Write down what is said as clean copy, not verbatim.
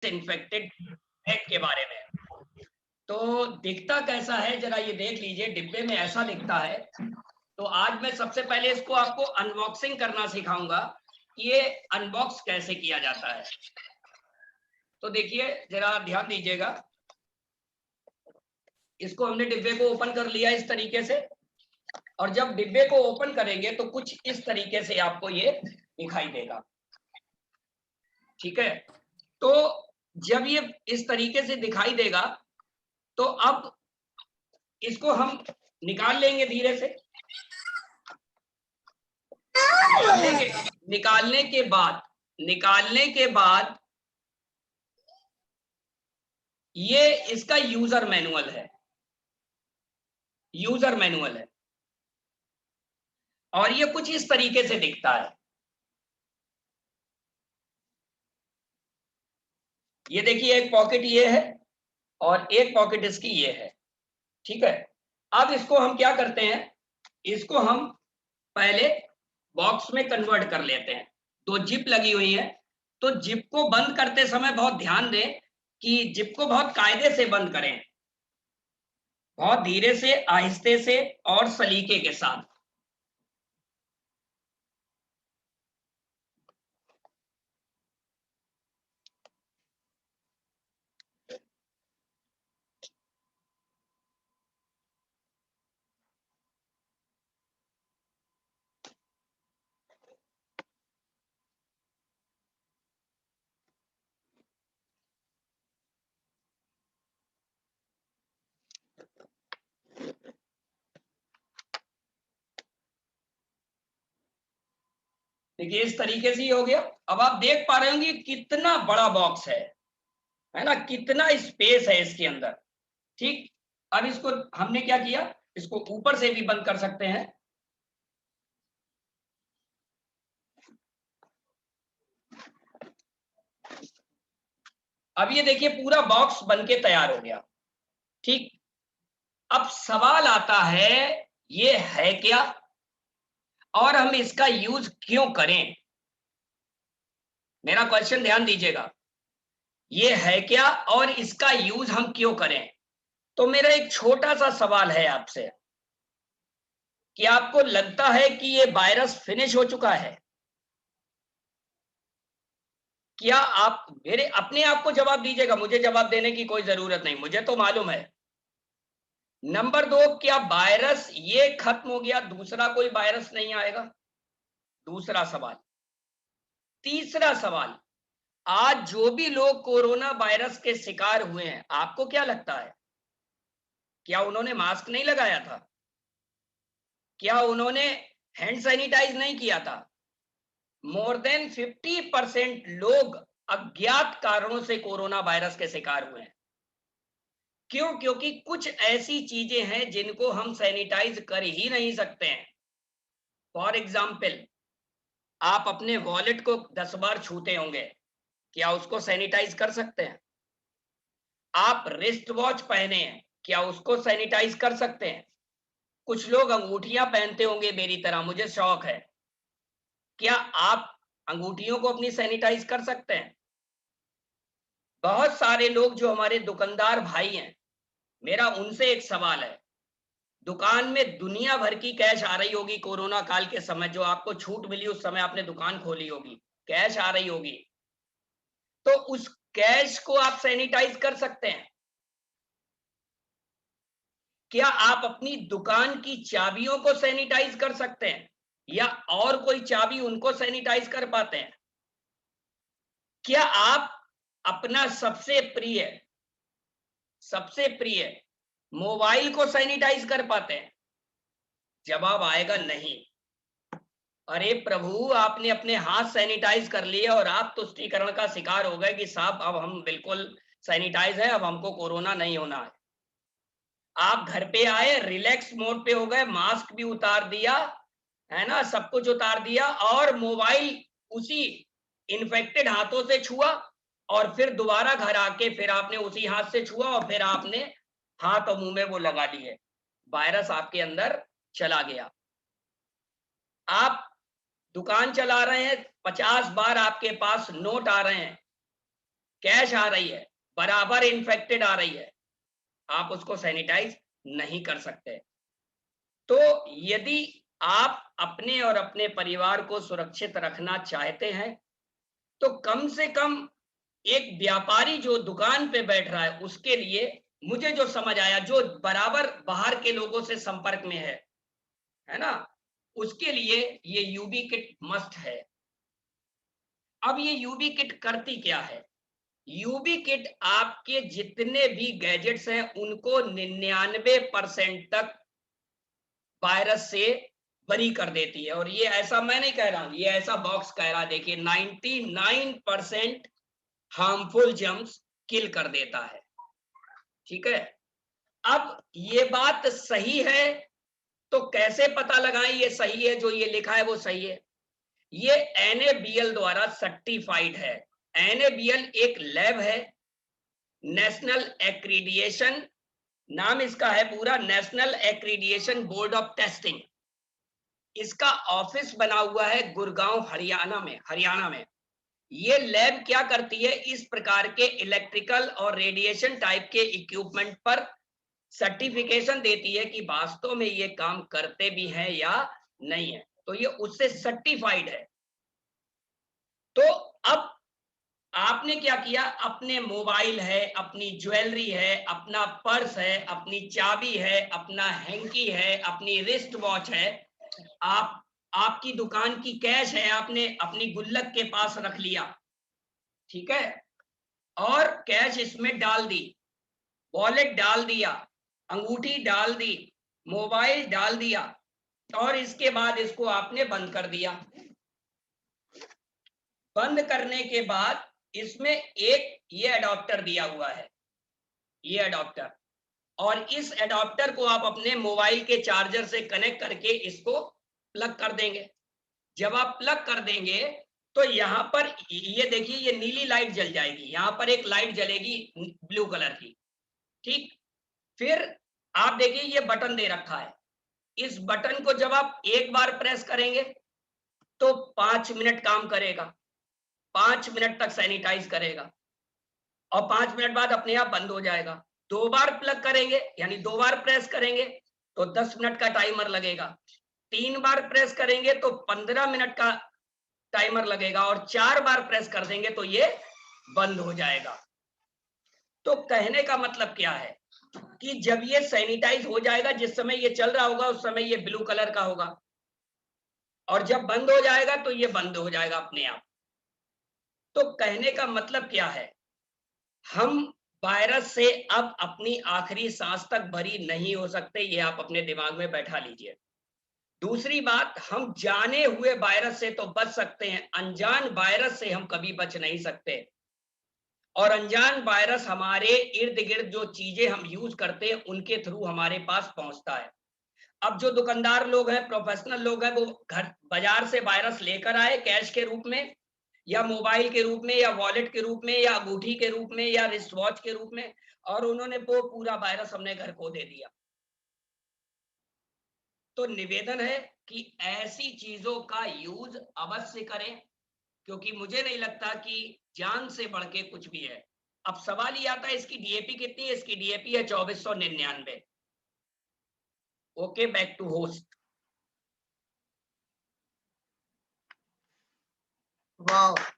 Infected bag के बारे में। तो दिखता कैसा है जरा ये देख लीजिए, डिब्बे में ऐसा दिखता है। तो आज मैं सबसे पहले इसको आपको अनबॉक्सिंग करना सिखाऊंगा, ये अनबॉक्स कैसे किया जाता है। तो देखिए जरा ध्यान दीजिएगा, इसको हमने डिब्बे को ओपन कर लिया इस तरीके से, और जब डिब्बे को ओपन करेंगे तो कुछ इस तरीके से आपको ये दिखाई देगा, ठीक है। तो जब ये इस तरीके से दिखाई देगा तो अब इसको हम निकाल लेंगे धीरे से। निकालने के बाद ये इसका यूजर मैनुअल है, और ये कुछ इस तरीके से दिखता है। ये देखिए एक पॉकेट ये है और एक पॉकेट इसकी ये है, ठीक है। अब इसको हम क्या करते हैं, इसको हम पहले बॉक्स में कन्वर्ट कर लेते हैं। तो जिप लगी हुई है, तो जिप को बंद करते समय बहुत ध्यान दें कि जिप को बहुत कायदे से बंद करें, बहुत धीरे से, आहिस्ते से और सलीके के साथ। देखिए इस तरीके से ही हो गया। अब आप देख पा रहे होंगे कितना बड़ा बॉक्स है ना, कितना स्पेस है इसके अंदर, ठीक। अब इसको हमने क्या किया, इसको ऊपर से भी बंद कर सकते हैं। अब ये देखिए पूरा बॉक्स बनके तैयार हो गया, ठीक। अब सवाल आता है ये है क्या और हम इसका यूज क्यों करें। मेरा क्वेश्चन ध्यान दीजिएगा, ये है क्या और इसका यूज हम क्यों करें। तो मेरा एक छोटा सा सवाल है आपसे, कि आपको लगता है कि ये वायरस फिनिश हो चुका है? क्या आप मेरे अपने आप को जवाब दीजिएगा, मुझे जवाब देने की कोई जरूरत नहीं, मुझे तो मालूम है। नंबर 2, क्या वायरस ये खत्म हो गया, दूसरा कोई वायरस नहीं आएगा? दूसरा सवाल। तीसरा सवाल, आज जो भी लोग कोरोना वायरस के शिकार हुए हैं, आपको क्या लगता है, क्या उन्होंने मास्क नहीं लगाया था? क्या उन्होंने हैंड सैनिटाइज नहीं किया था? मोर देन 50% लोग अज्ञात कारणों से कोरोना वायरस के शिकार हुए हैं। क्यों? क्योंकि कुछ ऐसी चीजें हैं जिनको हम सैनिटाइज कर ही नहीं सकते हैं। फॉर एग्जाम्पल, आप अपने वॉलेट को 10 बार छूते होंगे, क्या उसको सैनिटाइज कर सकते हैं? आप रिस्ट वॉच पहने हैं, क्या उसको सैनिटाइज कर सकते हैं? कुछ लोग अंगूठियां पहनते होंगे मेरी तरह, मुझे शौक है, क्या आप अंगूठियों को अपनी सैनिटाइज कर सकते हैं? बहुत सारे लोग जो हमारे दुकानदार भाई हैं, मेरा उनसे एक सवाल है, दुकान में दुनिया भर की कैश आ रही होगी कोरोना काल के समय, जो आपको छूट मिली उस समय आपने दुकान खोली होगी, कैश आ रही होगी, तो उस कैश को आप सैनिटाइज कर सकते हैं? क्या आप अपनी दुकान की चाबियों को सैनिटाइज कर सकते हैं, या और कोई चाबी उनको सैनिटाइज कर पाते हैं? क्या आप अपना सबसे प्रिय मोबाइल को सैनिटाइज कर पाते हैं? जवाब आएगा नहीं। अरे प्रभु, आपने अपने हाथ सैनिटाइज कर लिए और आप तुष्टीकरण का शिकार हो गए कि साहब अब हम बिल्कुल सैनिटाइज है, अब हमको कोरोना नहीं होना है। आप घर पे आए, रिलैक्स मोड पे हो गए, मास्क भी उतार दिया, है ना, सब कुछ उतार दिया, और मोबाइल उसी इन्फेक्टेड हाथों से छुआ, और फिर दोबारा घर आके फिर आपने उसी हाथ से छुआ, और फिर आपने हाथ और मुंह में वो लगा लिए, वायरस आपके अंदर चला गया। आप दुकान चला रहे हैं, 50 बार आपके पास नोट आ रहे हैं, कैश आ रही है, बराबर इन्फेक्टेड आ रही है, आप उसको सैनिटाइज नहीं कर सकते। तो यदि आप अपने और अपने परिवार को सुरक्षित रखना चाहते हैं, तो कम से कम एक व्यापारी जो दुकान पे बैठ रहा है, उसके लिए मुझे जो समझ आया, जो बराबर बाहर के लोगों से संपर्क में है ना, उसके लिए ये यूवी किट मस्ट है। अब ये यूवी किट करती क्या है? यूवी किट आपके जितने भी गैजेट्स हैं, उनको 99% तक वायरस से बरी कर देती है। और ये ऐसा मैं नहीं कह रहा हूं, ये ऐसा बॉक्स कह रहा है, देखिए 99% हार्मफुल जर्म्स किल कर देता है। ठीक है, अब ये बात सही है, तो कैसे पता लगाएं ये सही है? जो ये लिखा है वो सही है। ये NABL द्वारा सर्टिफाइड है। NABL एक लैब है, नेशनल एक्रीडिएशन, नाम इसका है पूरा, national accreditation board of testing. इसका ऑफिस बना हुआ है गुड़गांव, हरियाणा में। ये लैब क्या करती है? इस प्रकार के इलेक्ट्रिकल और रेडिएशन टाइप के इक्विपमेंट पर सर्टिफिकेशन देती है कि वास्तव में ये काम करते भी हैं या नहीं है, तो ये उससे सर्टिफाइड है। तो अब आपने क्या किया? अपने मोबाइल है, अपनी ज्वेलरी है, अपना पर्स है, अपनी चाबी है, अपना हैंकी है, अपनी रिस्ट वॉच है, आपकी दुकान की कैश है, आपने अपनी गुल्लक के पास रख लिया, ठीक है, और कैश इसमें डाल दी, वॉलेट डाल दिया, अंगूठी डाल दी, मोबाइल डाल दिया, और इसके बाद इसको आपने बंद कर दिया। बंद करने के बाद इसमें एक ये एडाप्टर दिया हुआ है, ये एडाप्टर, और इस एडाप्टर को आप अपने मोबाइल के चार्जर से कनेक्ट करके इसको प्लग कर देंगे। जब आप प्लग कर देंगे तो यहां पर ये देखिए, ये नीली लाइट जल जाएगी, यहां पर एक लाइट जलेगी ब्लू कलर की, ठीक। फिर आप देखिए ये बटन दे रखा है, इस बटन को जब आप एक बार प्रेस करेंगे तो 5 मिनट काम करेगा, 5 मिनट तक सैनिटाइज करेगा, और 5 मिनट बाद अपने आप बंद हो जाएगा। 2 बार प्लग करेंगे, यानी 2 बार प्रेस करेंगे तो 10 मिनट का टाइमर लगेगा, 3 बार प्रेस करेंगे तो 15 मिनट का टाइमर लगेगा, और 4 बार प्रेस कर देंगे तो ये बंद हो जाएगा। तो कहने का मतलब क्या है कि जब ये सैनिटाइज हो जाएगा, जिस समय ये चल रहा होगा उस समय ये ब्लू कलर का होगा, और जब बंद हो जाएगा तो ये बंद हो जाएगा अपने आप। तो कहने का मतलब क्या है? हम वायरस से अब अपनी आखिरी सांस तक बरी नहीं हो सकते, ये आप अपने दिमाग में बैठा लीजिए। दूसरी बात, हम जाने हुए वायरस से तो बच सकते हैं, अनजान वायरस से हम कभी बच नहीं सकते। और अनजान वायरस हमारे इर्द गिर्द जो चीजें हम यूज करते हैं उनके थ्रू हमारे पास पहुंचता है। अब जो दुकानदार लोग हैं, प्रोफेशनल लोग हैं, वो घर बाजार से वायरस लेकर आए कैश के रूप में, या मोबाइल के रूप में, या वॉलेट के रूप में, या अंगूठी के रूप में, या रिस्ट वॉच के रूप में, और उन्होंने वो पूरा वायरस हमने घर को दे दिया। तो निवेदन है कि ऐसी चीजों का यूज अवश्य करें, क्योंकि मुझे नहीं लगता कि जान से बढ़ के कुछ भी है। अब सवाल ये आता है, इसकी डीएपी कितनी है? इसकी डीएपी है 2499। Okay, back to host. वाह।